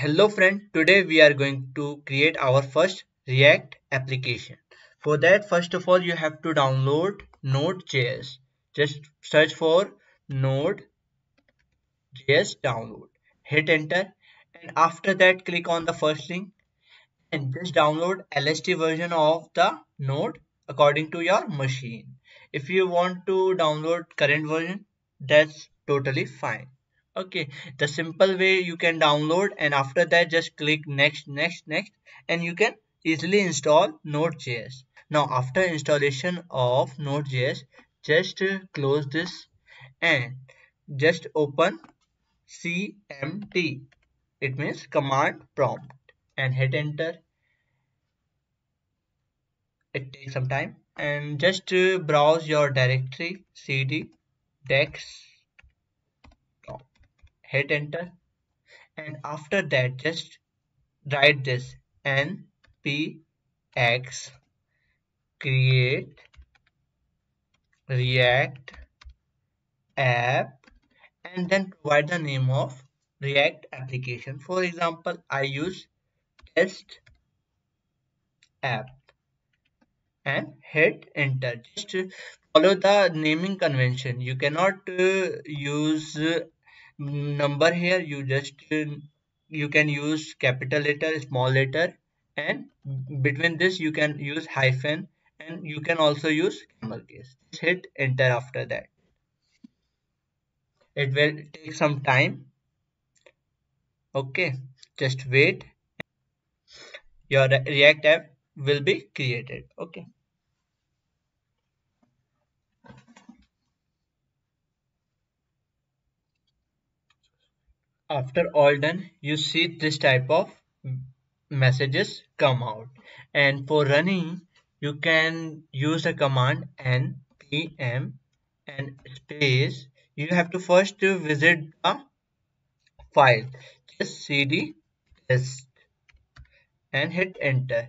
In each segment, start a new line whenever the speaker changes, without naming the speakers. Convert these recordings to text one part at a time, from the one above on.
Hello friend, today we are going to create our first React application. For that, first of all, you have to download Node.js. Just search for Node.js download. Hit enter, and after that click on the first link and just download LST version of the node according to your machine. If you want to download current version, that's totally fine. Okay, the simple way you can download, and after that just click next, and you can easily install Node.js. Now after installation of Node.js, just close this and just open CMD. It means command prompt, and hit enter. It takes some time, and just browse your directory cd desktop, hit enter, and after that just write this npx create react app, and then provide the name of react application. For example, I use test app, and hit enter. Just follow the naming convention. You cannot use number here. You can use capital letter, small letter, and between this you can use hyphen, and you can also use camel case. Just hit enter. After that it will take some time. Okay, just wait. Your react app will be created. Okay. After all done, you see this type of messages come out, and for running you can use the command npm and space. You have to first visit a file, just cd test, and hit enter.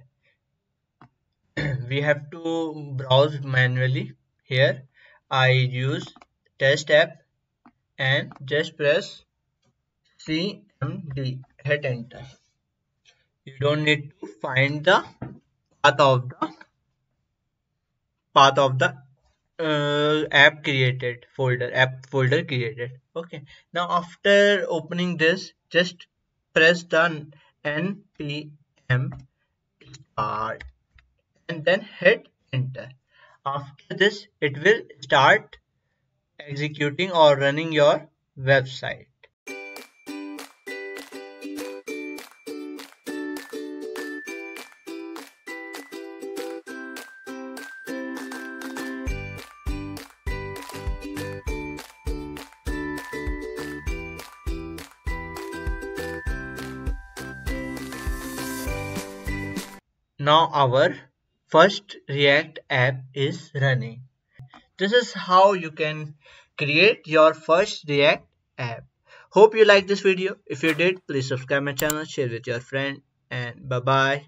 We have to browse manually. Here I use test app and just press cmd, hit enter. You don't need to find the path of the app folder created. Okay, now after opening this, just press the npm start and then hit enter. After this, it will start executing or running your website. Now our first React app is running. This is how you can create your first React app. Hope you like this video. If you did, please subscribe my channel, share with your friend, and bye bye.